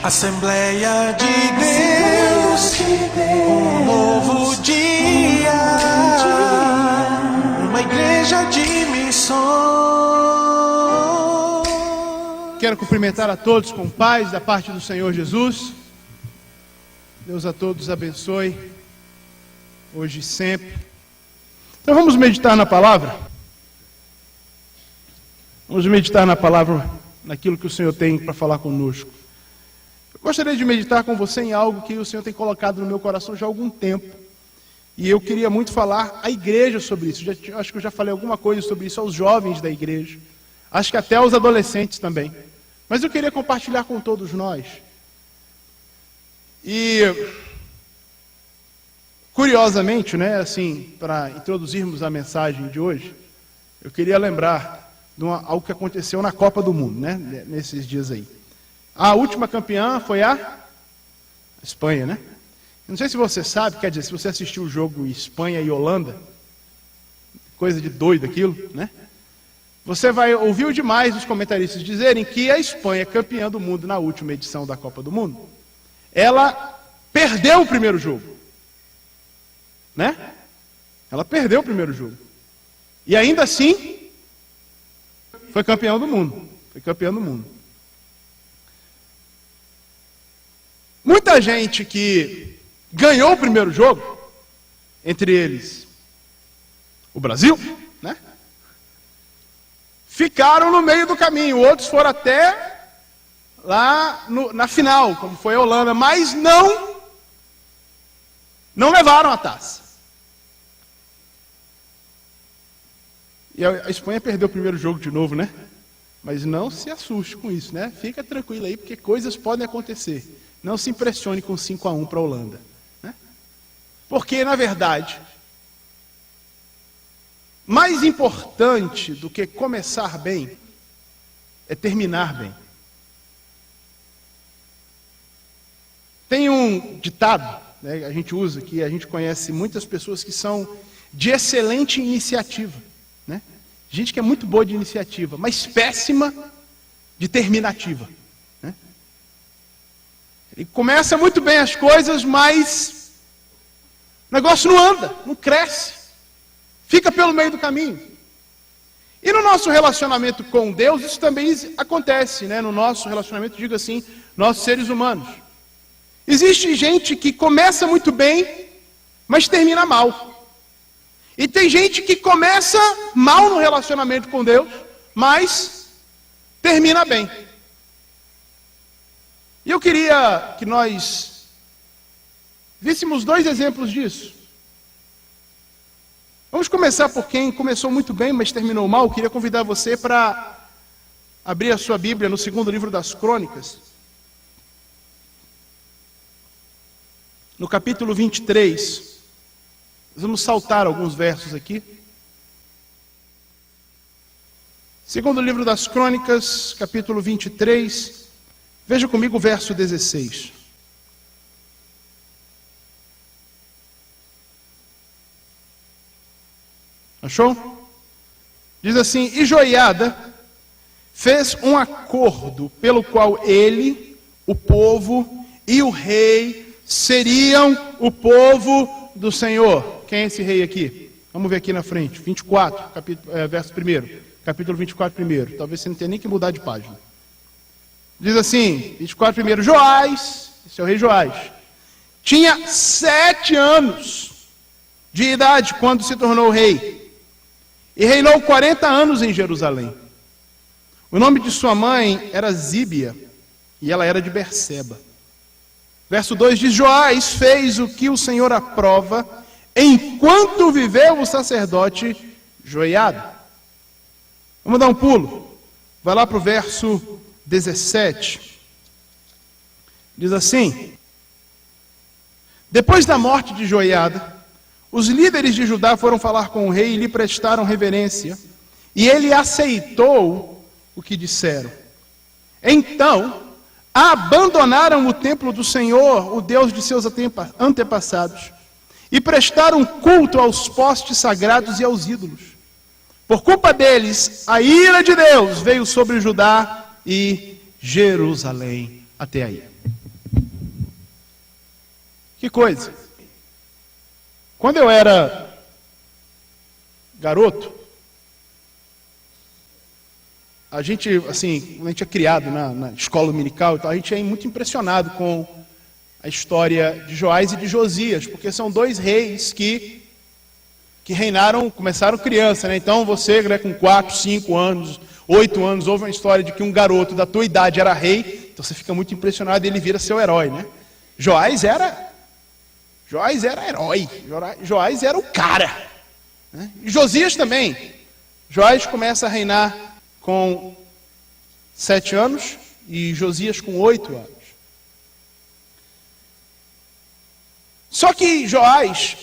Assembleia de Deus, um novo dia, uma igreja de missões. Quero cumprimentar a todos com paz da parte do Senhor Jesus. Deus a todos abençoe, hoje e sempre. Então vamos meditar na palavra. Vamos meditar na palavra, naquilo que o Senhor tem para falar conosco. Eu gostaria de meditar com você em algo que o Senhor tem colocado no meu coração já há algum tempo. E eu queria muito falar à igreja sobre isso. Acho que eu já falei alguma coisa sobre isso aos jovens da igreja. Acho que até aos adolescentes também. Mas eu queria compartilhar com todos nós. E, curiosamente, assim, para introduzirmos a mensagem de hoje, eu queria lembrar de algo que aconteceu na Copa do Mundo, nesses dias aí. A última campeã foi a Espanha, Não sei se você sabe, quer dizer, se você assistiu o jogo Espanha e Holanda, coisa de doido aquilo, Você vai ouvir demais os comentaristas dizerem que a Espanha, campeã do mundo na última edição da Copa do Mundo, ela perdeu o primeiro jogo, Ela perdeu o primeiro jogo. E ainda assim, foi campeã do mundo. Foi campeã do mundo. Muita gente que ganhou o primeiro jogo, entre eles o Brasil, ficaram no meio do caminho. Outros foram até lá na final, como foi a Holanda, mas não levaram a taça. E a Espanha perdeu o primeiro jogo de novo, Mas não se assuste com isso, Fica tranquilo aí, porque coisas podem acontecer. Não se impressione com 5-1 para a Holanda. Porque, na verdade, mais importante do que começar bem é terminar bem. Tem um ditado, a gente usa, que a gente conhece muitas pessoas que são de excelente iniciativa, Gente que é muito boa de iniciativa, mas péssima de terminativa. Ele começa muito bem as coisas, mas o negócio não anda, não cresce. Fica pelo meio do caminho. E no nosso relacionamento com Deus, isso também acontece, No nosso relacionamento, digo assim, nós seres humanos. Existe gente que começa muito bem, mas termina mal. E tem gente que começa mal no relacionamento com Deus, mas termina bem. E eu queria que nós víssemos 2 exemplos disso. Vamos começar por quem começou muito bem, mas terminou mal. Eu queria convidar você para abrir a sua Bíblia no 2º livro das Crônicas, no capítulo 23. Nós vamos saltar alguns versos aqui. 2º livro das Crônicas, capítulo 23. Veja comigo o verso 16. Achou? Diz assim: E Joiada fez um acordo pelo qual ele, o povo e o rei seriam o povo do Senhor. Quem é esse rei aqui? Vamos ver aqui na frente, 24, verso 1, capítulo 24, 1. Talvez você não tenha nem que mudar de página. Diz assim, 24, 1, Joás, esse é o rei Joás, tinha 7 anos de idade quando se tornou rei, e reinou 40 anos em Jerusalém. O nome de sua mãe era Zíbia, e ela era de Berseba. Verso 2 diz: Joás fez o que o Senhor aprova, enquanto viveu o sacerdote Joiada. Vamos dar um pulo. Vai lá para o verso 17. Diz assim: Depois da morte de Joiada, os líderes de Judá foram falar com o rei e lhe prestaram reverência, e ele aceitou o que disseram. Então abandonaram o templo do Senhor, o Deus de seus antepassados, e prestaram culto aos postes sagrados e aos ídolos. Por culpa deles, a ira de Deus veio sobre Judá e Jerusalém. Até aí. Que coisa. Quando eu era garoto, a gente, assim, quando a gente é criado na escola dominical e tal, a gente é muito impressionado com a história de Joás e de Josias, porque são dois reis que reinaram, começaram criança, né? Então você, né, com 4, 5 anos, 8 anos, ouve uma história de que um garoto da tua idade era rei, então você fica muito impressionado e ele vira seu herói, né? Joás era herói, Joás era o cara, né? E Josias também. Joás começa a reinar com 7 anos e Josias com 8 anos. Só que Joás,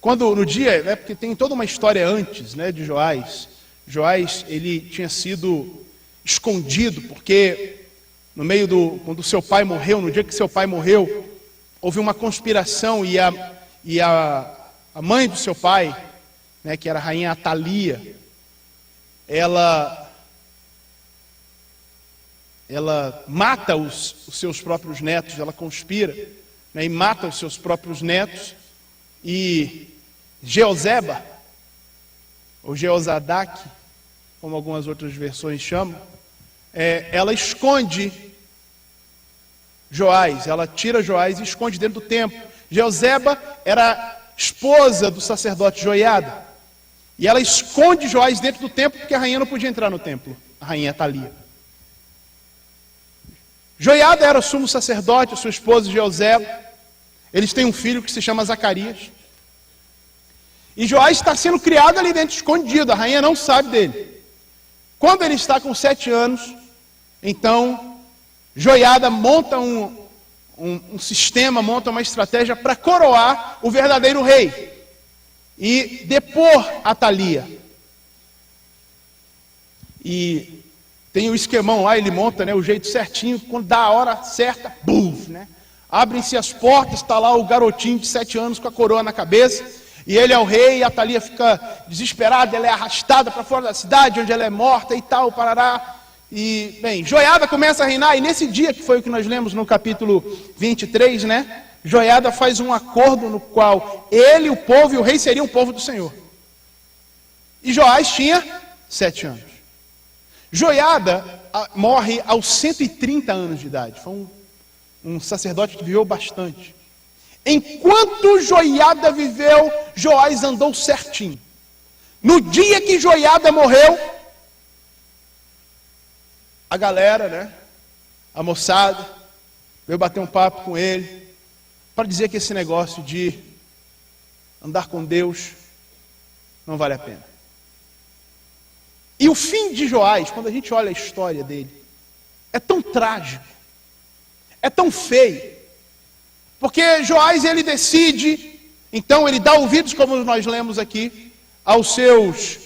quando no dia, né, porque tem toda uma história antes, né, de Joás, ele tinha sido escondido, porque no meio quando seu pai morreu, no dia que seu pai morreu, houve uma conspiração e a mãe do seu pai, né, que era a rainha Atalia, ela mata os seus próprios netos, ela conspira, né, e mata os seus próprios netos, e Jeozeba, ou Jeozadak, como algumas outras versões chamam, ela esconde Joás, ela tira Joás e esconde dentro do templo. Jeozeba era esposa do sacerdote Joiada, e ela esconde Joás dentro do templo, porque a rainha não podia entrar no templo, a rainha Atalia. Joiada era o sumo sacerdote, a sua esposa Jeozeba. Eles têm um filho que se chama Zacarias. E Joás está sendo criado ali dentro, escondido, a rainha não sabe dele. Quando ele está com 7 anos, então Joiada monta um sistema, monta uma estratégia para coroar o verdadeiro rei e depor Atalia. E tem o esquemão lá, ele monta, né, o jeito certinho, quando dá a hora certa, buf, né? Abrem-se as portas, está lá o garotinho de 7 anos com a coroa na cabeça, e ele é o rei, e a Atalia fica desesperada, ela é arrastada para fora da cidade, onde ela é morta e tal, parará. E, bem, Joiada começa a reinar, e nesse dia, que foi o que nós lemos no capítulo 23, né? Joiada faz um acordo no qual ele, o povo e o rei seriam o povo do Senhor. E Joás tinha 7 anos. Joiada morre aos 130 anos de idade. Foi um sacerdote que viveu bastante. Enquanto Joiada viveu, Joás andou certinho. No dia que Joiada morreu, a galera, né, a moçada, veio bater um papo com ele, para dizer que esse negócio de andar com Deus não vale a pena. E o fim de Joás, quando a gente olha a história dele, é tão trágico, é tão feio, porque Joás, ele decide, então ele dá ouvidos, como nós lemos aqui, aos seus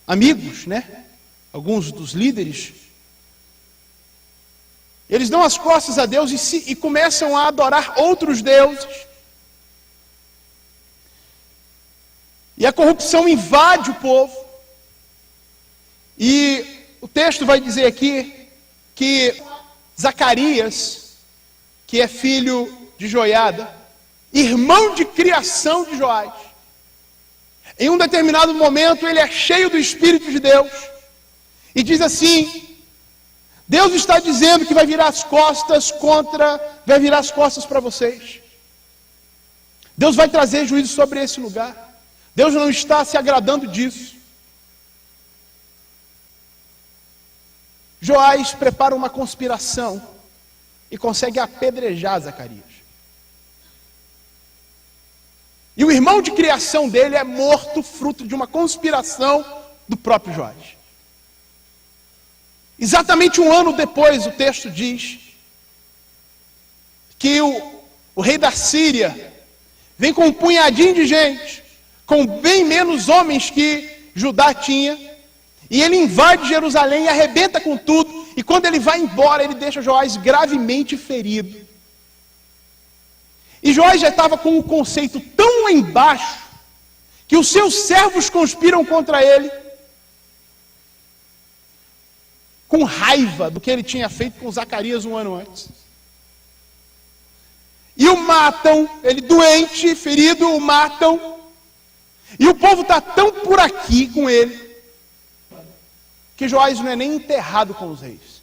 amigos, né? Alguns dos líderes. Eles dão as costas a Deus e começam a adorar outros deuses. E a corrupção invade o povo. E o texto vai dizer aqui que Zacarias, que é filho de Joiada, irmão de criação de Joás, em um determinado momento ele é cheio do Espírito de Deus e diz assim: Deus está dizendo que vai virar as costas para vocês. Deus vai trazer juízo sobre esse lugar. Deus não está se agradando disso. Joás prepara uma conspiração e consegue apedrejar Zacarias. E o irmão de criação dele é morto fruto de uma conspiração do próprio Joás. Exatamente 1 ano depois, o texto diz que o rei da Síria vem com um punhadinho de gente, com bem menos homens que Judá tinha, e ele invade Jerusalém e arrebenta com tudo, e quando ele vai embora, ele deixa Joás gravemente ferido. E Joás já estava com um conceito tão lá embaixo, que os seus servos conspiram contra ele, com raiva do que ele tinha feito com Zacarias 1 ano antes. e o matam, ele doente, ferido, o matam, e o povo está tão por aqui com ele, que Joás não é nem enterrado com os reis.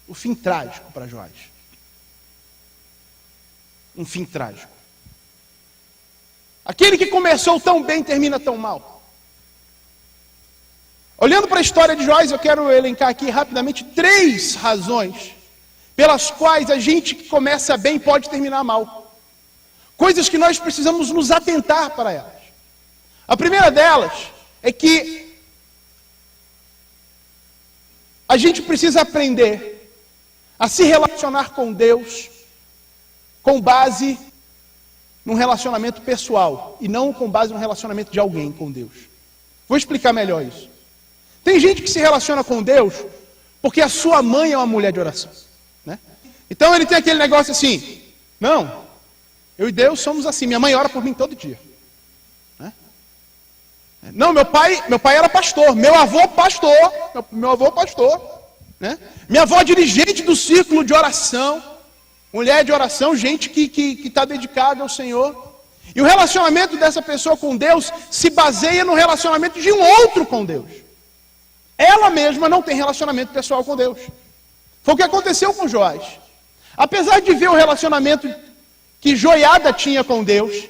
O fim trágico para Joás. Um fim trágico. Aquele que começou tão bem termina tão mal. Olhando para a história de Joás, eu quero elencar aqui rapidamente 3 razões pelas quais a gente que começa bem pode terminar mal. Coisas que nós precisamos nos atentar para elas. A primeira delas é que a gente precisa aprender a se relacionar com Deus com base num relacionamento pessoal e não com base num relacionamento de alguém com Deus. Vou explicar melhor isso. Tem gente que se relaciona com Deus porque a sua mãe é uma mulher de oração, né? Então ele tem aquele negócio assim, não, eu e Deus somos assim, minha mãe ora por mim todo dia, né? Não, meu pai era pastor, meu avô pastor, né? Minha avó dirigente do círculo de oração, mulher de oração, gente que está dedicada ao Senhor. E o relacionamento dessa pessoa com Deus se baseia no relacionamento de um outro com Deus. Ela mesma não tem relacionamento pessoal com Deus. Foi o que aconteceu com Joás. Apesar de ver o relacionamento que Joiada tinha com Deus,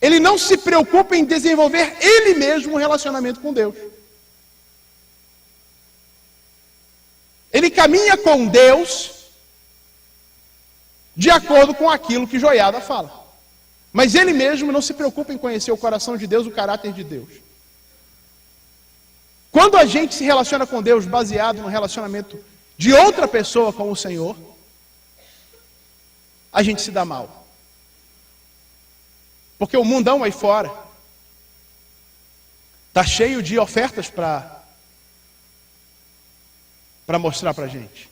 ele não se preocupa em desenvolver ele mesmo um relacionamento com Deus. Ele caminha com Deus de acordo com aquilo que Joiada fala. Mas ele mesmo não se preocupa em conhecer o coração de Deus, o caráter de Deus. Quando a gente se relaciona com Deus baseado no relacionamento de outra pessoa com o Senhor, a gente se dá mal. Porque o mundão aí fora está cheio de ofertas para mostrar para a gente.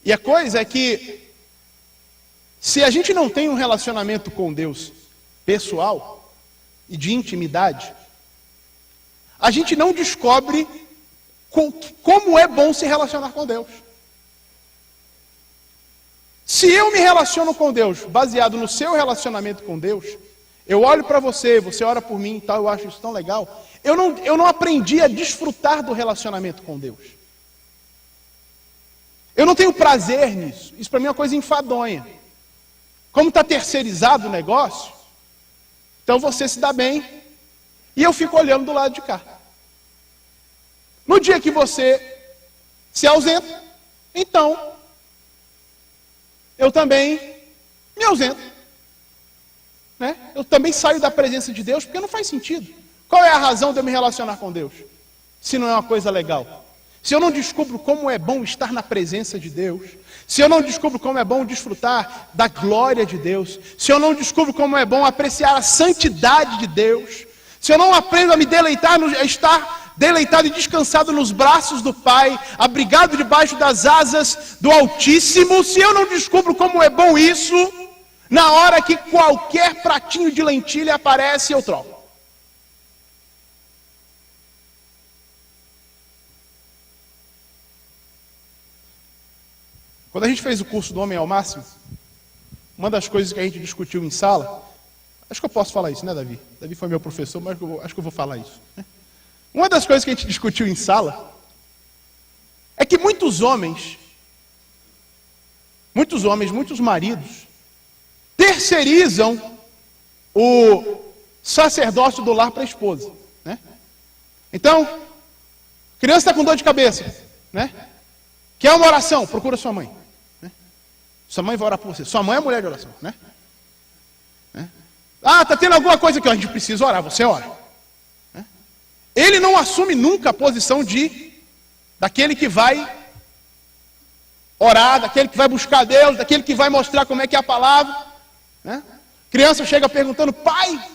E a coisa é que, se a gente não tem um relacionamento com Deus pessoal e de intimidade, a gente não descobre como é bom se relacionar com Deus. Se eu me relaciono com Deus baseado no seu relacionamento com Deus, eu olho para você, você ora por mim e tal, eu acho isso tão legal, eu não aprendi a desfrutar do relacionamento com Deus. Eu não tenho prazer nisso. Isso para mim é uma coisa enfadonha. Como está terceirizado o negócio, então você se dá bem e eu fico olhando do lado de cá. No dia que você se ausenta, então eu também me ausento, né? Eu também saio da presença de Deus, porque não faz sentido. Qual é a razão de eu me relacionar com Deus, se não é uma coisa legal? Se eu não descubro como é bom estar na presença de Deus, se eu não descubro como é bom desfrutar da glória de Deus, se eu não descubro como é bom apreciar a santidade de Deus, se eu não aprendo a me deleitar, a estar deleitado e descansado nos braços do Pai, abrigado debaixo das asas do Altíssimo, se eu não descubro como é bom isso, na hora que qualquer pratinho de lentilha aparece, eu troco. Quando a gente fez o curso do Homem ao Máximo, uma das coisas que a gente discutiu em sala, acho que eu posso falar isso, né, Davi? Davi foi meu professor, mas acho que eu vou falar isso, né? Uma das coisas que a gente discutiu em sala é que muitos homens, muitos maridos, terceirizam o sacerdócio do lar para a esposa, né? Então, criança está com dor de cabeça, né? Quer uma oração? Procura sua mãe, né? Sua mãe vai orar por você. Sua mãe é mulher de oração, né? Ah, está tendo alguma coisa que a gente precisa orar, você ora. Ele não assume nunca a posição daquele que vai orar, daquele que vai buscar Deus, daquele que vai mostrar como é que é a palavra, né? Criança chega perguntando: pai,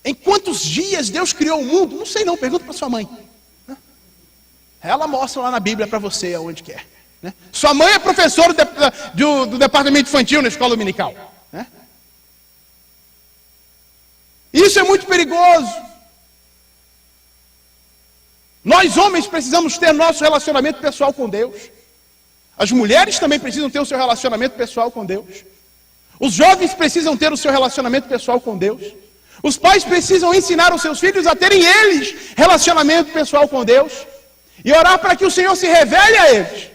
em quantos dias Deus criou o mundo? Não sei não, pergunta para sua mãe. Ela mostra lá na Bíblia para você aonde quer, né? Sua mãe é professora do departamento infantil na escola dominical, né? Isso é muito perigoso. Nós homens precisamos ter nosso relacionamento pessoal com Deus. As mulheres também precisam ter o seu relacionamento pessoal com Deus. Os jovens precisam ter o seu relacionamento pessoal com Deus. Os pais precisam ensinar os seus filhos a terem eles relacionamento pessoal com Deus. E orar para que o Senhor se revele a eles.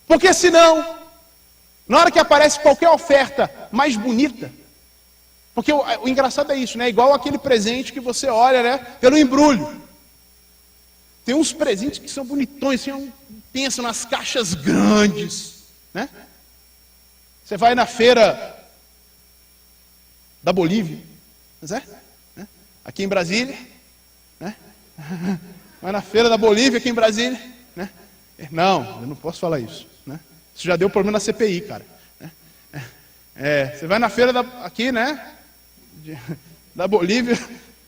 Porque senão, na hora que aparece qualquer oferta mais bonita, porque o engraçado é isso, né? Igual aquele presente que você olha, né? Pelo embrulho. Tem uns presentes que são bonitões, assim, pensa nas caixas grandes, né? Você vai na feira da Bolívia, né? Aqui em Brasília, né? Vai na feira da Bolívia aqui em Brasília, né? Não, eu não posso falar isso, né? Isso já deu problema na CPI, cara. Você vai na feira aqui, né? Da Bolívia,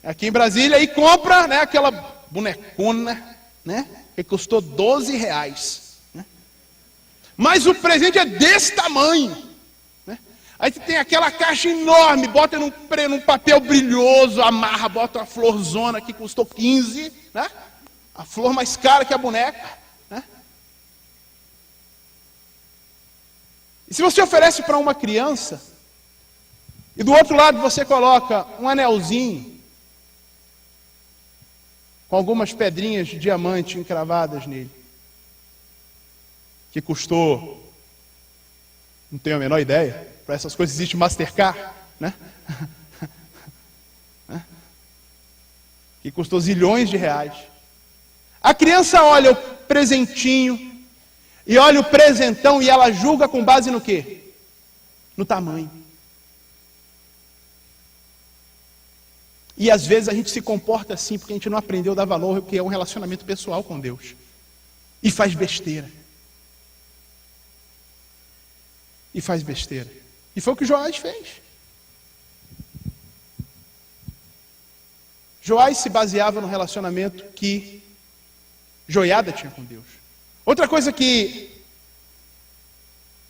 aqui em Brasília, e compra, né, aquela bonecona, né? Que custou R$12. Né? Mas o presente é desse tamanho. Né? Aí você tem aquela caixa enorme, bota num papel brilhoso, amarra, bota uma florzona que custou 15, né? A flor mais cara que a boneca. Né? E se você oferece para uma criança, e do outro lado você coloca um anelzinho, com algumas pedrinhas de diamante encravadas nele, que custou, não tenho a menor ideia, para essas coisas existe Mastercard, né? Que custou zilhões de reais. A criança olha o presentinho e olha o presentão e ela julga com base no quê? No tamanho. E às vezes a gente se comporta assim porque a gente não aprendeu a dar valor ao que é um relacionamento pessoal com Deus. E faz besteira. E faz besteira. E foi o que Joás fez. Joás se baseava no relacionamento que Joiada tinha com Deus. Outra coisa que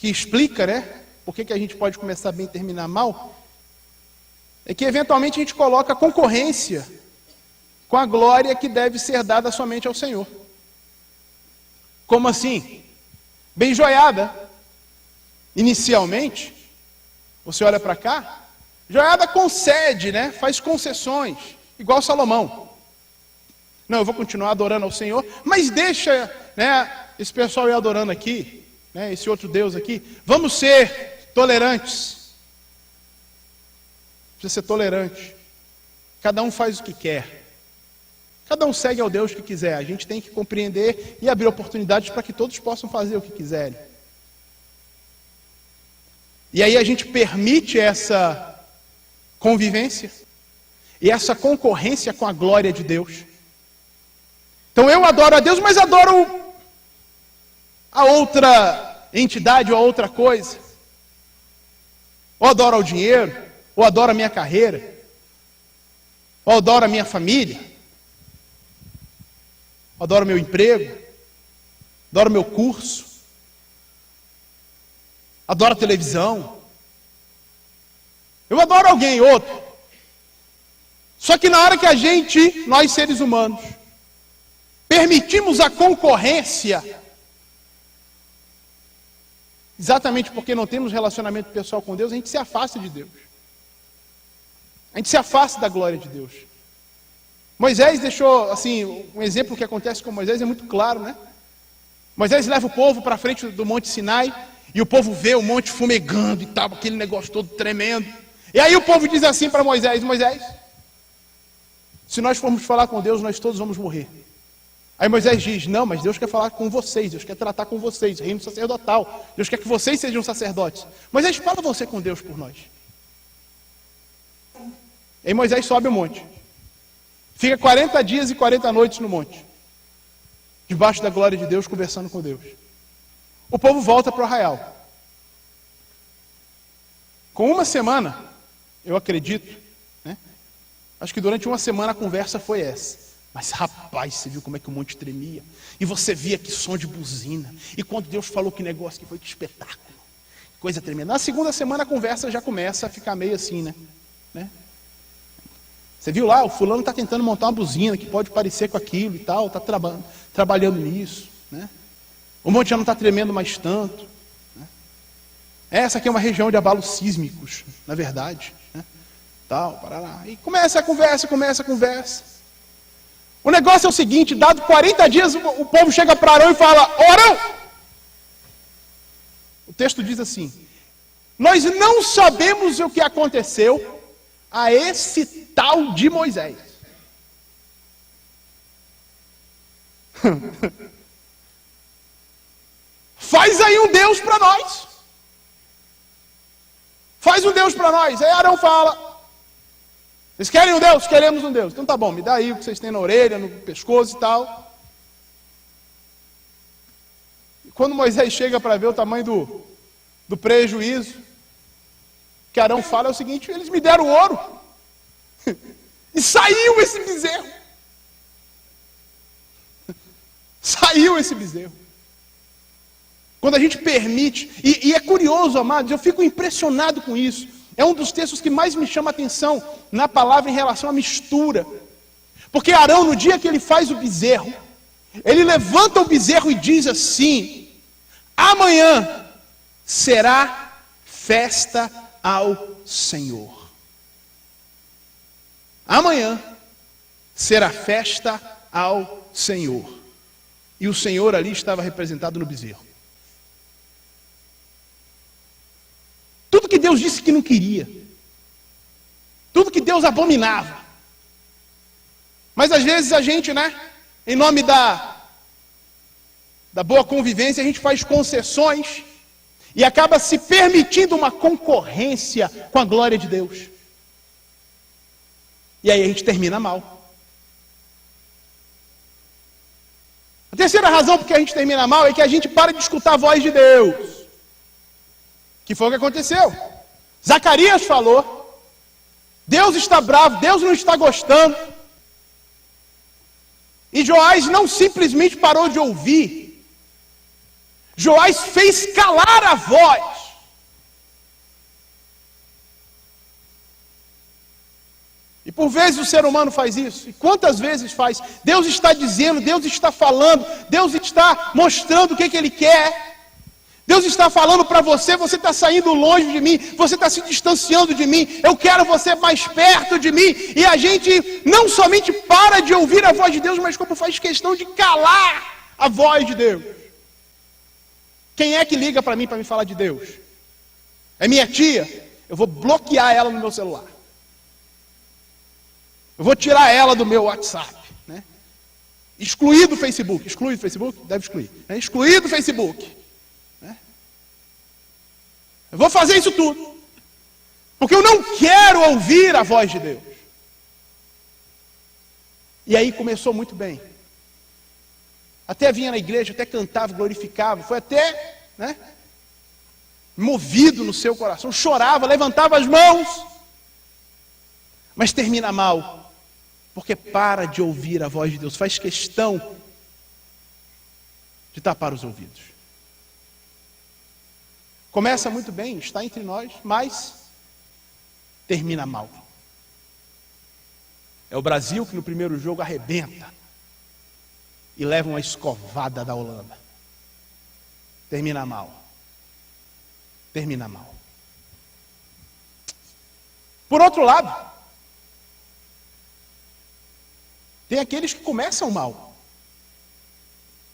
explica, né, por que a gente pode começar bem e terminar mal, é que eventualmente a gente coloca a concorrência com a glória que deve ser dada somente ao Senhor. Como assim? Bem, Joiada, inicialmente, você olha para cá, Joiada concede, né, faz concessões, igual Salomão. Não, eu vou continuar adorando ao Senhor, mas deixa, né, esse pessoal ir adorando aqui, né, esse outro Deus aqui. Vamos ser tolerantes. Precisa ser tolerante. Cada um faz o que quer. Cada um segue ao Deus que quiser. A gente tem que compreender e abrir oportunidades para que todos possam fazer o que quiserem. E aí a gente permite essa convivência e essa concorrência com a glória de Deus. Então eu adoro a Deus, mas adoro a outra entidade ou a outra coisa. Ou adoro ao dinheiro, ou adoro a minha carreira, ou adoro a minha família, ou adoro o meu emprego, adoro o meu curso, adoro a televisão. Eu adoro alguém, outro. Só que na hora que nós seres humanos, permitimos a concorrência, exatamente porque não temos relacionamento pessoal com Deus, a gente se afasta de Deus. A gente se afasta da glória de Deus. Moisés deixou, assim, um exemplo que acontece com Moisés é muito claro, né? Moisés leva o povo para frente do Monte Sinai, e o povo vê o monte fumegando e tal, aquele negócio todo tremendo. E aí o povo diz assim para Moisés: Moisés, se nós formos falar com Deus, nós todos vamos morrer. Aí Moisés diz: não, mas Deus quer falar com vocês, Deus quer tratar com vocês, reino sacerdotal. Deus quer que vocês sejam sacerdotes. Moisés, fala você com Deus por nós. Aí Moisés sobe o monte. Fica 40 dias e 40 noites no monte, debaixo da glória de Deus, conversando com Deus. O povo volta para o arraial. Com uma semana, eu acredito, né? Acho que durante uma semana a conversa foi essa. Mas rapaz, você viu como é que o monte tremia? E você via que som de buzina. E quando Deus falou que negócio que foi, que espetáculo. Coisa tremenda. Na segunda semana a conversa já começa a ficar meio assim, né? Você viu lá, o fulano está tentando montar uma buzina que pode parecer com aquilo e tal, está trabalhando nisso, né? O monte já não está tremendo mais tanto. Né? Essa aqui é uma região de abalos sísmicos, na verdade. Né? Tal, parará. E começa a conversa. O negócio é o seguinte, dado 40 dias, o povo chega para Arão e fala, Arão! O texto diz assim, nós não sabemos o que aconteceu a esse tal de Moisés. Faz aí um Deus para nós. Faz um Deus para nós. Aí Arão fala, vocês querem um Deus? Queremos um Deus. Então tá bom, me dá aí o que vocês têm na orelha, no pescoço e tal. E quando Moisés chega para ver o tamanho do prejuízo, o que Arão fala é o seguinte, eles me deram ouro. E saiu esse bezerro. Saiu esse bezerro. Quando a gente permite, e é curioso, amados, eu fico impressionado com isso. É um dos textos que mais me chama a atenção na palavra em relação à mistura. Porque Arão, no dia que ele faz o bezerro, ele levanta o bezerro e diz assim, amanhã será festa ao Senhor. Amanhã será festa ao Senhor. E o Senhor ali estava representado no bezerro. Tudo que Deus disse que não queria. Tudo que Deus abominava. Mas às vezes a gente, em nome da boa convivência, a gente faz concessões e acaba se permitindo uma concorrência com a glória de Deus. E aí a gente termina mal. A terceira razão por que a gente termina mal é que a gente para de escutar a voz de Deus. Que foi o que aconteceu. Zacarias falou, Deus está bravo, Deus não está gostando. E Joás não simplesmente parou de ouvir. Joás fez calar a voz. E por vezes o ser humano faz isso. E quantas vezes faz? Deus está dizendo, Deus está falando, Deus está mostrando o que Ele quer. Deus está falando para você, você está saindo longe de mim, você está se distanciando de mim, eu quero você mais perto de mim, e a gente não somente para de ouvir a voz de Deus, mas como faz questão de calar a voz de Deus. Quem é que liga para mim falar de Deus? É minha tia? Eu vou bloquear ela no meu celular. Eu vou tirar ela do meu WhatsApp. Excluir do Facebook. Excluir do Facebook? Deve excluir. Excluir do Facebook. Eu vou fazer isso tudo. Porque eu não quero ouvir a voz de Deus. E aí começou muito bem. Até vinha na igreja, até cantava, glorificava. Foi até, movido no seu coração. Chorava, levantava as mãos. Mas termina mal. Porque para de ouvir a voz de Deus. Faz questão de tapar os ouvidos. Começa muito bem, está entre nós, mas termina mal. É o Brasil que no primeiro jogo arrebenta e leva uma escovada da Holanda. Termina mal. Termina mal. Por outro lado, tem aqueles que começam mal,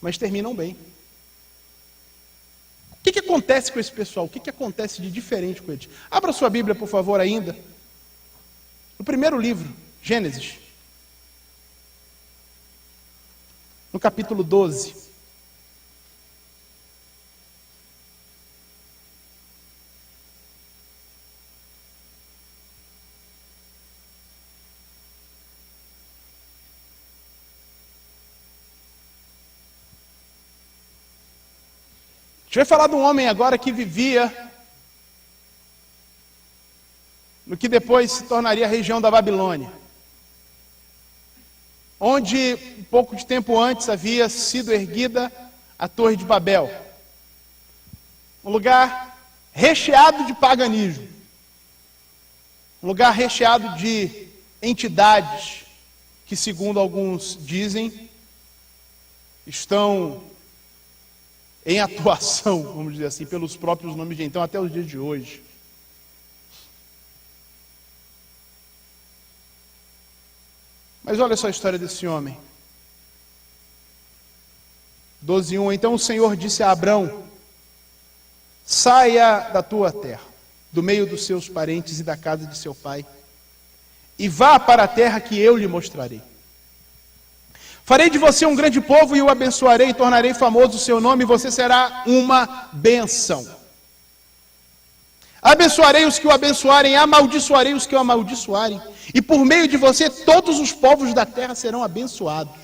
mas terminam bem. O que acontece com esse pessoal? O que acontece de diferente com eles? Abra sua Bíblia, por favor, ainda. No primeiro livro, Gênesis. No capítulo 12. A gente vai falar de um homem agora que vivia no que depois se tornaria a região da Babilônia, onde um pouco de tempo antes havia sido erguida a Torre de Babel, um lugar recheado de paganismo, um lugar recheado de entidades que, segundo alguns dizem, estão em atuação, vamos dizer assim, pelos próprios nomes de então até os dias de hoje. Mas olha só a história desse homem. 12:1. Então o Senhor disse a Abrão: saia da tua terra, do meio dos seus parentes e da casa de seu pai, e vá para a terra que eu lhe mostrarei. Farei de você um grande povo e o abençoarei, e tornarei famoso o seu nome, e você será uma bênção. Abençoarei os que o abençoarem, amaldiçoarei os que o amaldiçoarem, e por meio de você todos os povos da terra serão abençoados.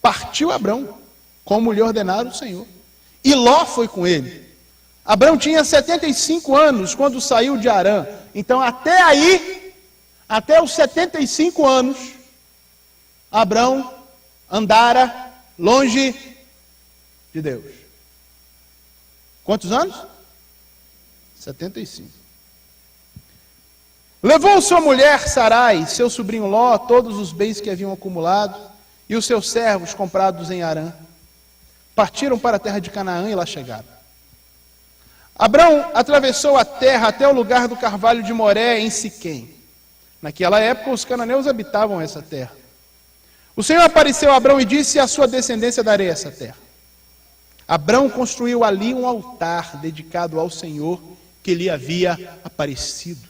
Partiu Abrão, como lhe ordenara o Senhor, e Ló foi com ele. Abrão tinha 75 anos quando saiu de Harã. Então até aí, até os 75 anos, Abrão andara longe de Deus. Quantos anos? 75. Levou sua mulher Sarai, seu sobrinho Ló, todos os bens que haviam acumulado, e os seus servos comprados em Harã. Partiram para a terra de Canaã e lá chegaram. Abrão atravessou a terra até o lugar do carvalho de Moré, em Siquém. Naquela época, os cananeus habitavam essa terra. O Senhor apareceu a Abrão e disse: à sua descendência darei essa terra. Abrão construiu ali um altar dedicado ao Senhor que lhe havia aparecido.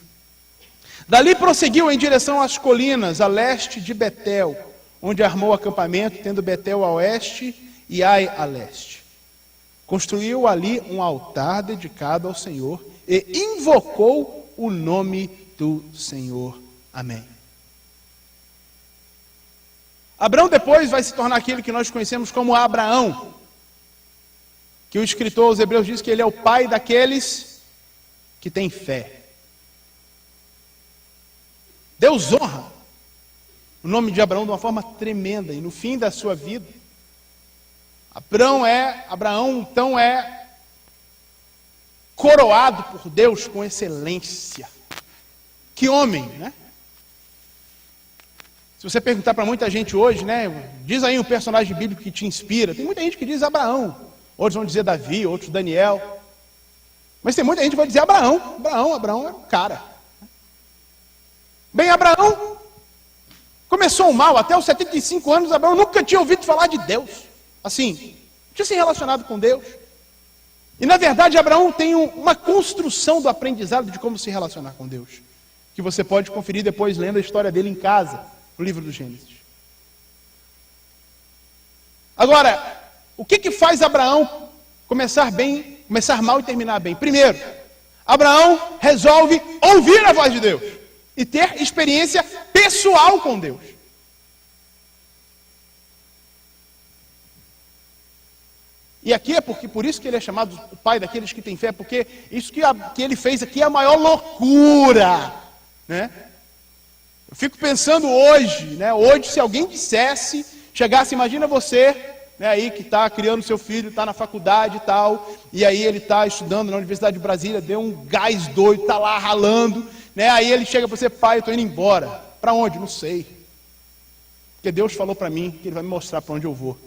Dali prosseguiu em direção às colinas, a leste de Betel, onde armou acampamento, tendo Betel a oeste e Ai a leste. Construiu ali um altar dedicado ao Senhor e invocou o nome do Senhor. Amém. Abrão depois vai se tornar aquele que nós conhecemos como Abraão, que o escritor aos Hebreus diz que ele é o pai daqueles que têm fé. Deus honra o nome de Abraão de uma forma tremenda, e no fim da sua vida, Abraão então é coroado por Deus com excelência. Que homem, né? Se você perguntar para muita gente hoje, né, diz aí um personagem bíblico que te inspira. Tem muita gente que diz Abraão, outros vão dizer Davi, outros Daniel. Mas tem muita gente que vai dizer Abraão é um cara. Bem, Abraão começou mal, até os 75 anos, Abraão nunca tinha ouvido falar de Deus. Assim, tinha se relacionado com Deus. E na verdade, Abraão tem uma construção do aprendizado de como se relacionar com Deus, que você pode conferir depois lendo a história dele em casa, no livro do Gênesis. Agora, o que faz Abraão começar bem, começar mal e terminar bem? Primeiro, Abraão resolve ouvir a voz de Deus e ter experiência pessoal com Deus. E aqui é por isso que ele é chamado o pai daqueles que têm fé, porque isso que ele fez aqui é a maior loucura, né? Eu fico pensando hoje, né? Hoje, se alguém dissesse, chegasse, imagina você, né, aí que está criando seu filho, está na faculdade e tal, e aí ele está estudando na Universidade de Brasília, deu um gás doido, está lá ralando, né? Aí ele chega para você: pai, eu estou indo embora. Para onde? Não sei. Porque Deus falou para mim que Ele vai me mostrar para onde eu vou.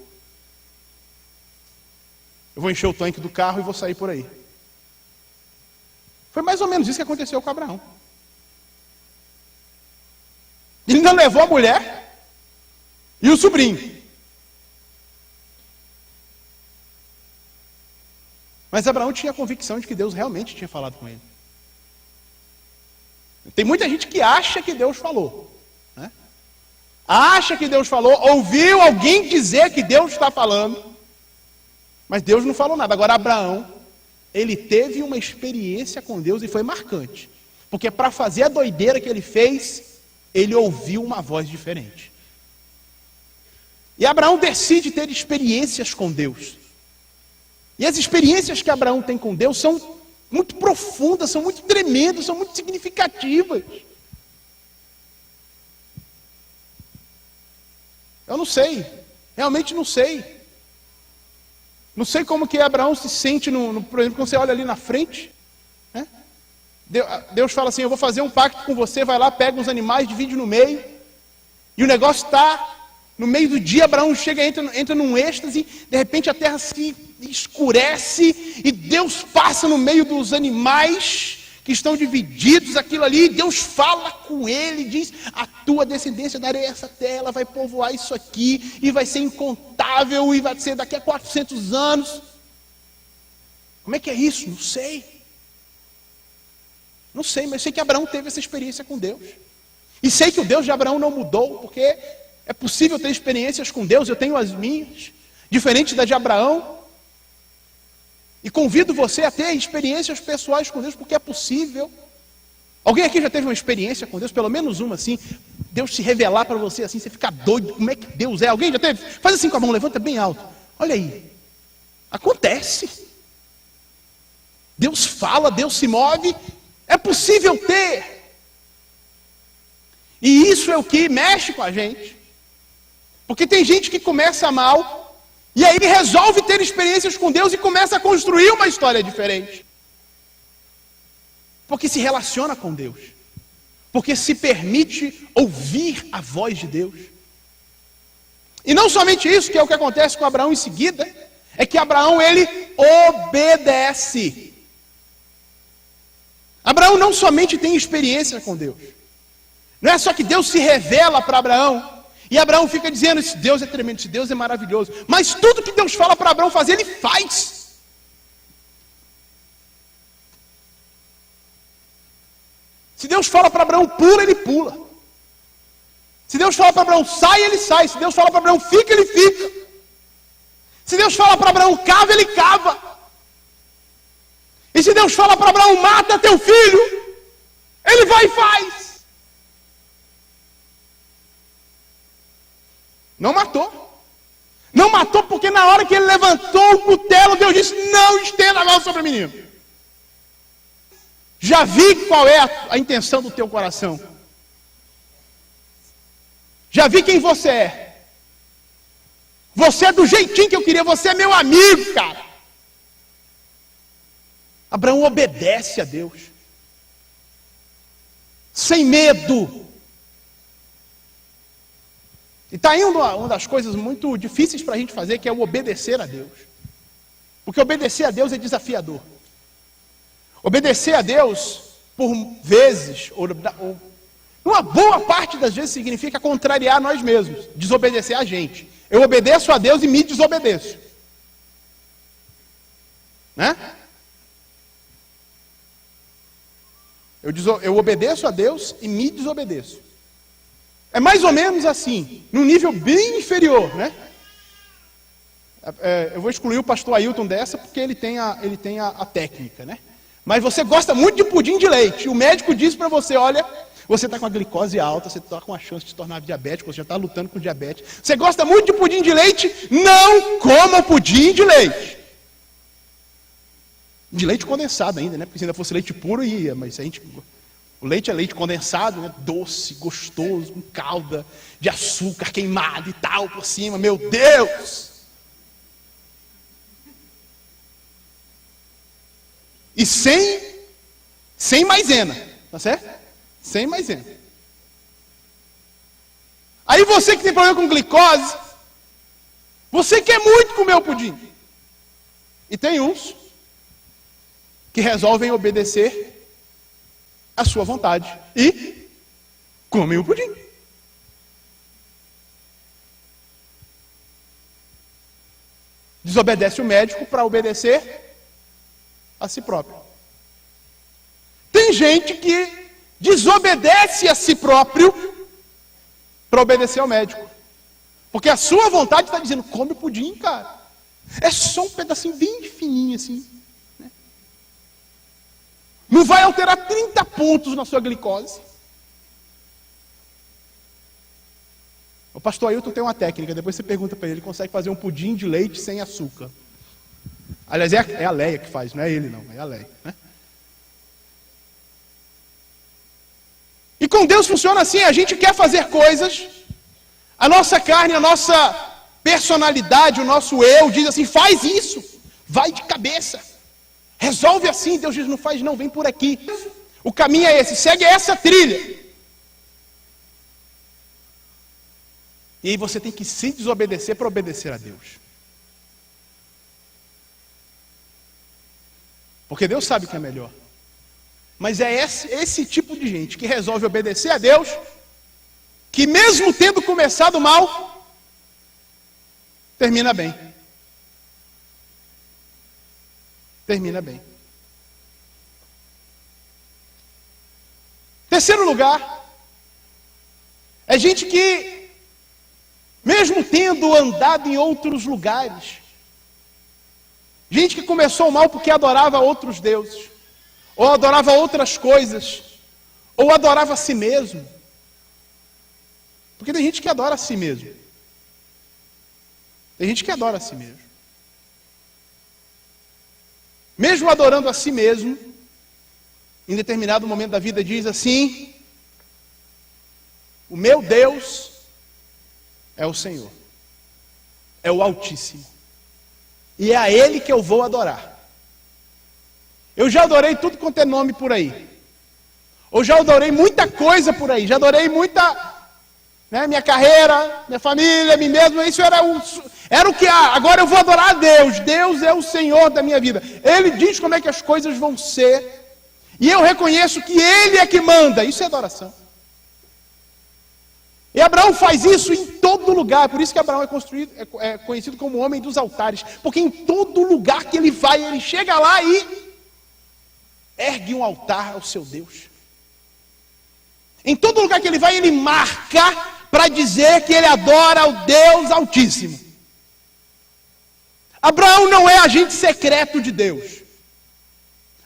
Eu vou encher o tanque do carro e vou sair por aí. Foi mais ou menos isso que aconteceu com Abraão. Ele ainda levou a mulher e o sobrinho. Mas Abraão tinha a convicção de que Deus realmente tinha falado com ele. Tem muita gente que acha que Deus falou, né? Acha que Deus falou, ouviu alguém dizer que Deus está falando, mas Deus não falou nada. Agora Abraão, ele teve uma experiência com Deus e foi marcante, porque para fazer a doideira que ele fez, ele ouviu uma voz diferente. E Abraão decide ter experiências com Deus. E as experiências que Abraão tem com Deus são muito profundas, são muito tremendas, são muito significativas. Eu não sei, realmente não sei. Não sei como que Abraão se sente, por exemplo, quando você olha ali na frente, né? Deus fala assim: eu vou fazer um pacto com você, vai lá, pega uns animais, divide no meio, e o negócio está no meio do dia. Abraão chega, entra num êxtase, de repente a terra se escurece e Deus passa no meio dos animais que estão divididos, aquilo ali, Deus fala com ele, diz: a tua descendência darei essa terra, ela vai povoar isso aqui, e vai ser incontável, e vai ser daqui a 400 anos. Como é que é isso? Não sei. Não sei, mas sei que Abraão teve essa experiência com Deus. E sei que o Deus de Abraão não mudou, porque é possível ter experiências com Deus, eu tenho as minhas, diferentes da de Abraão. E convido você a ter experiências pessoais com Deus, porque é possível. Alguém aqui já teve uma experiência com Deus, pelo menos uma assim, Deus se revelar para você assim, você fica doido, como é que Deus é? Alguém já teve? Faz assim com a mão, levanta bem alto. Olha aí, acontece. Deus fala, Deus se move, é possível ter. E isso é o que mexe com a gente. Porque tem gente que começa mal, e aí resolve ter experiências com Deus e começa a construir uma história diferente. Porque se relaciona com Deus. Porque se permite ouvir a voz de Deus. E não somente isso, que é o que acontece com Abraão em seguida, é que Abraão, ele obedece. Abraão não somente tem experiência com Deus. Não é só que Deus se revela para Abraão, e Abraão fica dizendo: esse Deus é tremendo, esse Deus é maravilhoso. Mas tudo que Deus fala para Abraão fazer, ele faz. Se Deus fala para Abraão pula, ele pula. Se Deus fala para Abraão sai, ele sai. Se Deus fala para Abraão fica, ele fica. Se Deus fala para Abraão cava, ele cava. E se Deus fala para Abraão mata teu filho, ele vai e faz. Não matou. Não matou porque na hora que ele levantou o cutelo, Deus disse: não estenda a mão sobre o menino. Já vi qual é a intenção do teu coração. Já vi quem você é. Você é do jeitinho que eu queria, você é meu amigo, cara. Abraão obedece a Deus. Sem medo. E está aí uma das coisas muito difíceis para a gente fazer, que é o obedecer a Deus. Porque obedecer a Deus é desafiador. Obedecer a Deus, por vezes, ou uma boa parte das vezes, significa contrariar nós mesmos, desobedecer a gente. Eu obedeço a Deus e me desobedeço. Né? Eu obedeço a Deus e me desobedeço. É mais ou menos assim, num nível bem inferior, né? Eu vou excluir o pastor Ailton dessa, porque ele tem a técnica, né? Mas você gosta muito de pudim de leite, e o médico diz para você: olha, você está com a glicose alta, você está com a chance de se tornar diabético, você já está lutando com diabetes. Você gosta muito de pudim de leite? Não coma pudim de leite. De leite condensado ainda, né? Porque se ainda fosse leite puro, ia, mas a gente... O leite é leite condensado, né? Doce, gostoso, com calda de açúcar queimado e tal por cima. Meu Deus! E sem maisena, tá certo? Sem maisena. Aí você que tem problema com glicose, você quer muito comer o pudim. E tem uns que resolvem obedecer a sua vontade e comem o pudim. Desobedece o médico para obedecer a si próprio. Tem gente que desobedece a si próprio para obedecer ao médico. Porque a sua vontade está dizendo: come o pudim, cara. É só um pedacinho bem fininho assim. Não vai alterar 30 pontos na sua glicose. O pastor Ailton tem uma técnica, depois você pergunta para ele consegue fazer um pudim de leite sem açúcar. Aliás, é a Leia que faz, não é ele não, é a Leia. Né? E com Deus funciona assim: a gente quer fazer coisas, a nossa carne, a nossa personalidade, o nosso eu diz assim: faz isso, vai de cabeça. Resolve assim. Deus diz: não faz não, vem por aqui. O caminho é esse, segue essa trilha. E aí você tem que se desobedecer para obedecer a Deus. Porque Deus sabe o que é melhor. Mas é esse tipo de gente que resolve obedecer a Deus, que mesmo tendo começado mal, termina bem. Termina bem. Terceiro lugar, é gente que, mesmo tendo andado em outros lugares, gente que começou mal porque adorava outros deuses, ou adorava outras coisas, ou adorava a si mesmo. Porque tem gente que adora a si mesmo. Tem gente que adora a si mesmo. Mesmo adorando a si mesmo, em determinado momento da vida diz assim: o meu Deus é o Senhor, é o Altíssimo, e é a Ele que eu vou adorar. Eu já adorei tudo quanto é nome por aí. Eu já adorei muita coisa por aí. Já adorei muita, minha carreira, minha família, mim mesmo. Isso era o que há. Agora eu vou adorar a Deus. Deus é o Senhor da minha vida. Ele diz como é que as coisas vão ser. E eu reconheço que Ele é que manda. Isso é adoração. E Abraão faz isso em todo lugar. Por isso que Abraão é conhecido como o homem dos altares. Porque em todo lugar que ele vai, ele chega lá e ergue um altar ao seu Deus. Em todo lugar que ele vai, ele marca para dizer que ele adora o Deus Altíssimo. Abraão não é agente secreto de Deus.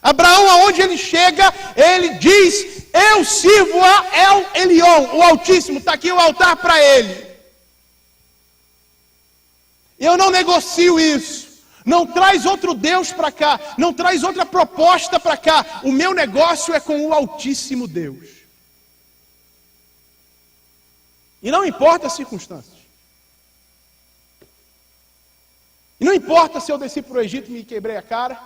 Abraão, aonde ele chega, ele diz: eu sirvo a El Elyon, o Altíssimo, está aqui o altar para ele. Eu não negocio isso. Não traz outro Deus para cá, não traz outra proposta para cá. O meu negócio é com o Altíssimo Deus. E não importa as circunstâncias. E não importa se eu desci para o Egito e me quebrei a cara.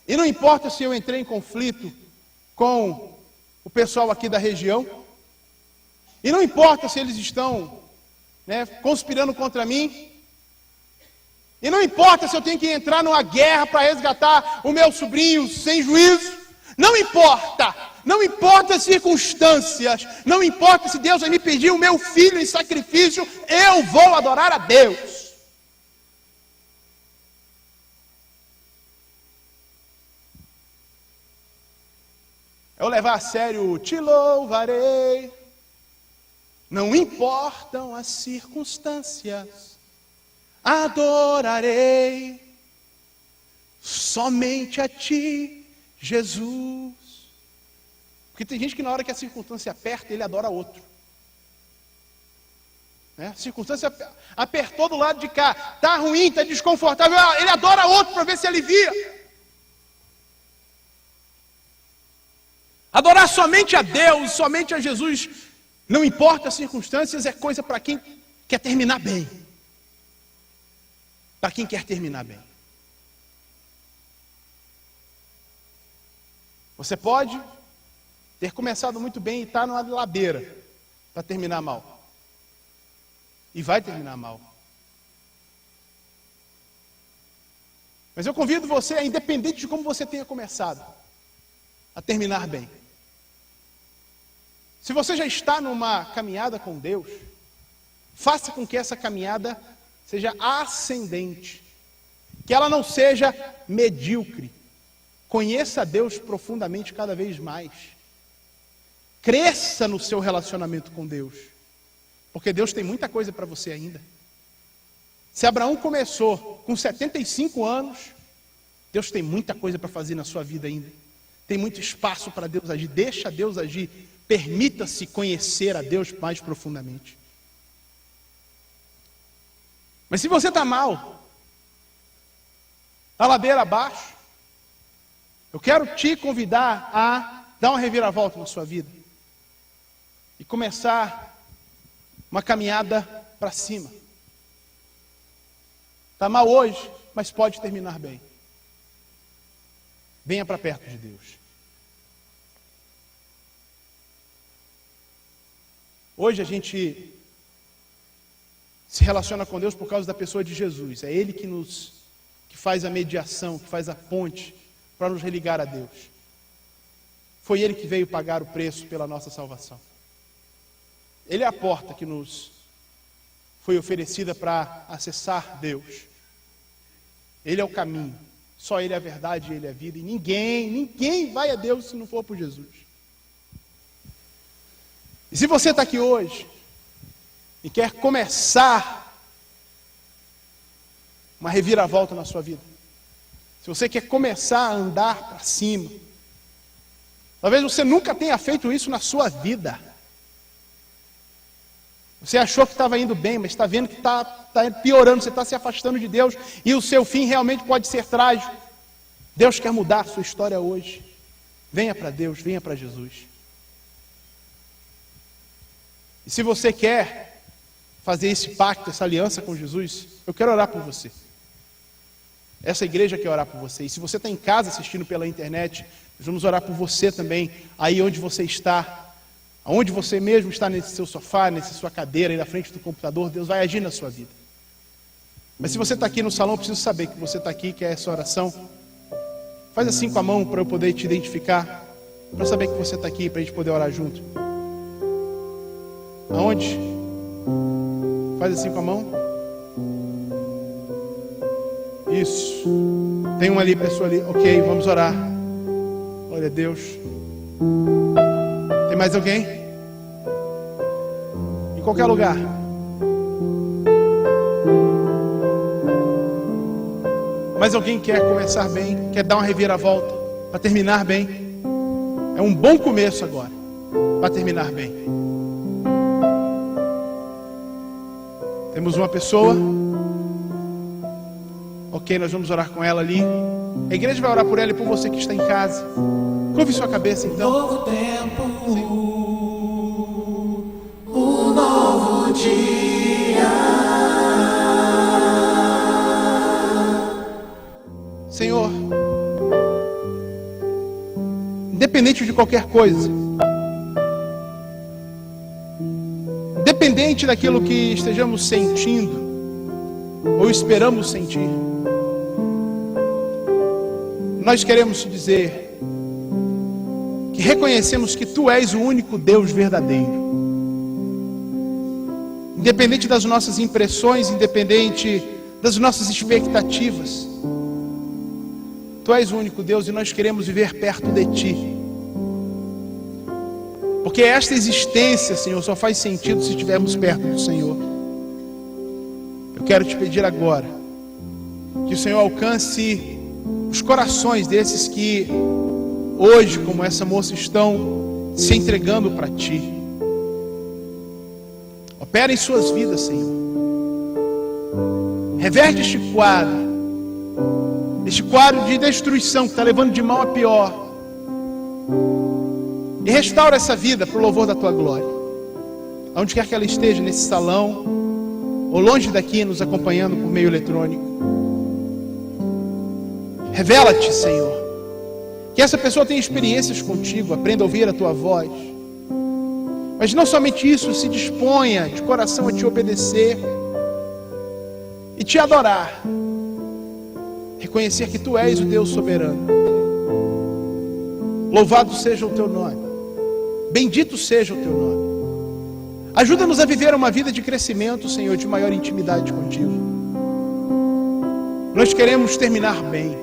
E não importa se eu entrei em conflito com o pessoal aqui da região. E não importa se eles estão conspirando contra mim. E não importa se eu tenho que entrar numa guerra para resgatar o meu sobrinho sem juízo. Não importa. Não importa as circunstâncias. Não importa se Deus vai me pedir o meu filho em sacrifício. Eu vou adorar a Deus. Eu levar a sério, te louvarei. Não importam as circunstâncias. Adorarei somente a Ti, Jesus. Porque tem gente que na hora que a circunstância aperta, ele adora outro. A circunstância apertou do lado de cá, está ruim, está desconfortável, ele adora outro para ver se alivia. Adorar somente a Deus, somente a Jesus, não importa as circunstâncias, é coisa para quem quer terminar bem. Para quem quer terminar bem. Você pode ter começado muito bem e estar numa ladeira para terminar mal. E vai terminar mal. Mas eu convido você, independente de como você tenha começado, a terminar bem. Se você já está numa caminhada com Deus, faça com que essa caminhada seja ascendente, que ela não seja medíocre. Conheça a Deus profundamente cada vez mais. Cresça no seu relacionamento com Deus, porque Deus tem muita coisa para você ainda. Se Abraão começou com 75 anos, Deus tem muita coisa para fazer na sua vida ainda. Tem muito espaço para Deus agir. Deixa Deus agir. Permita-se conhecer a Deus mais profundamente. Mas se você está mal, está ladeira abaixo, eu quero te convidar a dar uma reviravolta na sua vida e começar uma caminhada para cima. Está mal hoje, mas pode terminar bem. Venha para perto de Deus. Hoje a gente se relaciona com Deus por causa da pessoa de Jesus. É Ele que faz a mediação, que faz a ponte para nos religar a Deus. Foi Ele que veio pagar o preço pela nossa salvação. Ele é a porta que nos foi oferecida para acessar Deus. Ele é o caminho. Só Ele é a verdade e Ele é a vida. E ninguém vai a Deus se não for por Jesus. E se você está aqui hoje e quer começar uma reviravolta na sua vida, se você quer começar a andar para cima, talvez você nunca tenha feito isso na sua vida. Você achou que estava indo bem, mas está vendo que está piorando, você está se afastando de Deus e o seu fim realmente pode ser trágico. Deus quer mudar a sua história hoje. Venha para Deus, venha para Jesus. E se você quer fazer esse pacto, essa aliança com Jesus, eu quero orar por você. Essa igreja quer orar por você. E se você está em casa assistindo pela internet, nós vamos orar por você também, aí onde você está. Aonde você mesmo está nesse seu sofá, nessa sua cadeira, aí na frente do computador, Deus vai agir na sua vida. Mas se você está aqui no salão, eu preciso saber que você está aqui, que é essa oração. Faz assim com a mão para eu poder te identificar, para saber que você está aqui, para a gente poder orar junto. Aonde? Faz assim com a mão. Isso. Tem uma ali, pessoa ali. Ok, vamos orar. Glória a Deus. Tem mais alguém? Em qualquer lugar. Mas alguém quer começar bem, quer dar uma reviravolta, para terminar bem. É um bom começo agora, para terminar bem. Temos uma pessoa. Ok, nós vamos orar com ela ali. A igreja vai orar por ela e por você que está em casa. Curve sua cabeça então. Novo tempo, um novo dia. Senhor, independente de qualquer coisa, independente daquilo que estejamos sentindo ou esperamos sentir, nós queremos te dizer que reconhecemos que Tu és o único Deus verdadeiro. Independente das nossas impressões, independente das nossas expectativas, Tu és o único Deus e nós queremos viver perto de Ti. Porque esta existência, Senhor, só faz sentido se estivermos perto do Senhor. Eu quero te pedir agora que o Senhor alcance os corações desses que hoje, como essa moça, estão se entregando para Ti. Opera em suas vidas, Senhor. Reverte este quadro de destruição que está levando de mal a pior. E restaura essa vida para o louvor da Tua glória. Aonde quer que ela esteja, nesse salão, ou longe daqui, nos acompanhando por meio eletrônico. Revela-te, Senhor. Que essa pessoa tenha experiências contigo, aprenda a ouvir a Tua voz. Mas não somente isso, se disponha de coração a Te obedecer e Te adorar. Reconhecer que Tu és o Deus soberano. Louvado seja o Teu nome. Bendito seja o Teu nome. Ajuda-nos a viver uma vida de crescimento, Senhor, de maior intimidade contigo. Nós queremos terminar bem.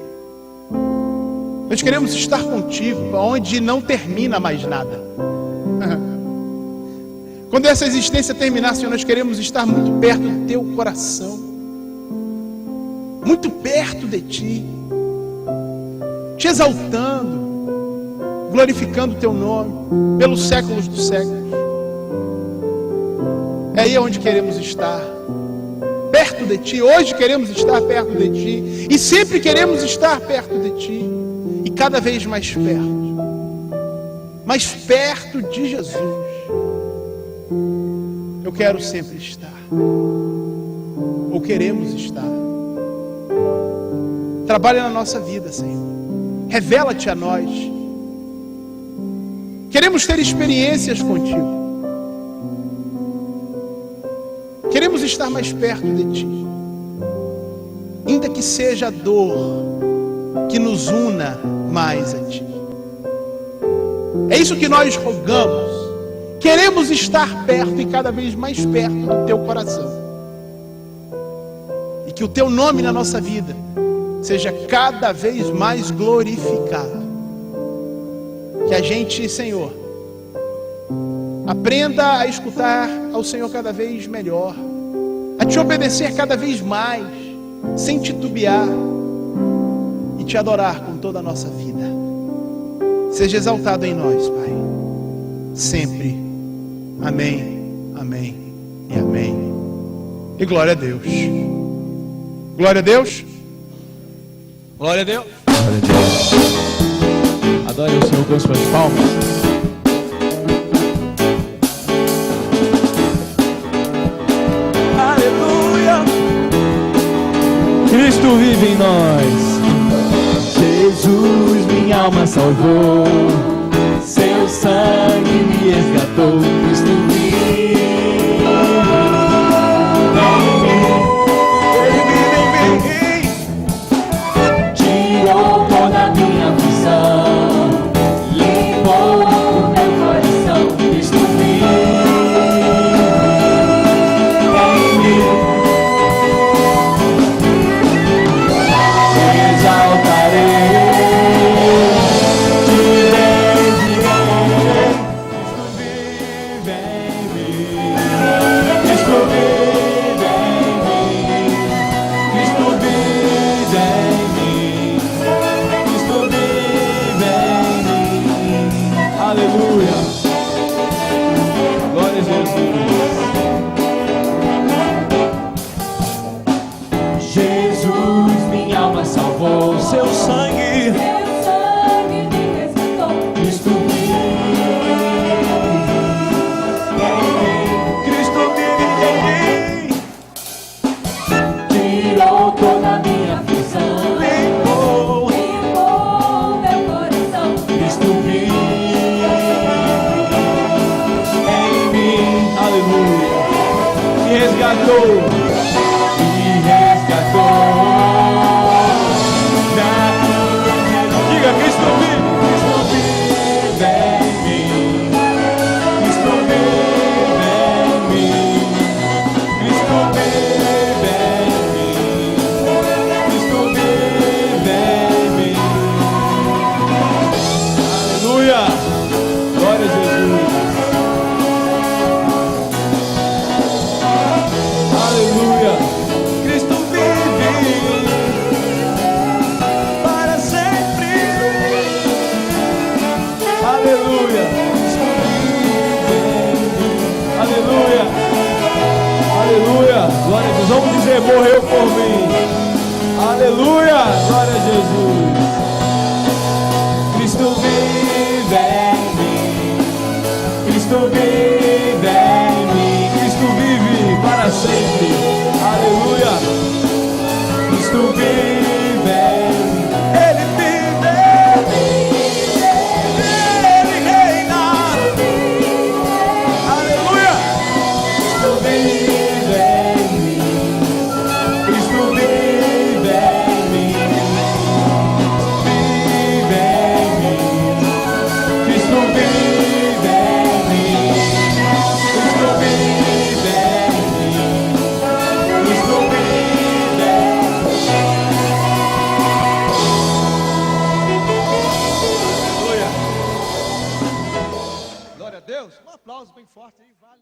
Nós queremos estar contigo, onde não termina mais nada. Quando essa existência terminar, Senhor, nós queremos estar muito perto do Teu coração. Muito perto de Ti. Te exaltando, glorificando o Teu nome, pelos séculos dos séculos. É aí onde queremos estar, perto de Ti. Hoje queremos estar perto de Ti, e sempre queremos estar perto de Ti, e cada vez mais perto de Jesus. Eu quero sempre estar, ou queremos estar. Trabalha na nossa vida, Senhor. Revela-te a nós. Queremos ter experiências contigo. Queremos estar mais perto de Ti. Ainda que seja a dor que nos una mais a Ti. É isso que nós rogamos. Queremos estar perto e cada vez mais perto do Teu coração. E que o Teu nome na nossa vida seja cada vez mais glorificado. Que a gente, Senhor, aprenda a escutar ao Senhor cada vez melhor, a Te obedecer cada vez mais, sem titubear, e Te adorar com toda a nossa vida. Seja exaltado em nós, Pai, sempre. Amém, amém e amém. E glória a Deus. Glória a Deus. Glória a Deus. Glória a Deus. Adore o Senhor com as suas palmas. Aleluia. Cristo vive em nós. Jesus, minha alma salvou. Seu sangue me resgatou. Cristo vive em mim. Tirou toda a minha aflição, limpou o meu coração. Cristo vive em mim. Exaltarei, te bendirei. Cristo vive em mim. Cristo vive em mim. Cristo vive em mim. Cristo vive em mim. Aleluia. Glória a Jesus. Jesus, minha alma salvou. Seu sangue me resgatou. Cristo vive em mim. Cristo vive em mim. Tirou toda a minha aflição, limpou Meu coração. Cristo vive em mim. Aleluia. Me resgatou. Me resgatou. Diga, Cristo vive. Cristo vive em mim. Cristo vive em mim. Cristo vive em mim. Cristo vive em mim. Aleluia. Glória a Jesus. Aleluia. Cristo vive para sempre. Aleluia. Cristo vive. Aleluia. Aleluia. Glória a Deus. Vamos dizer, morreu por mim. Aleluia. Glória a Jesus. Cristo vive em mim. Cristo vive em mim. Cristo vive para sempre. Aleluia. Cristo vive em mim. Ele vive. Ele reina. Aleluia. Cristo vive em mim. Cristo vive em mim. Vive em mim. Cristo vive em mim. Cristo vive em mim. Cristo vive em mim. Glória a Deus. Um aplauso bem forte aí. Vale.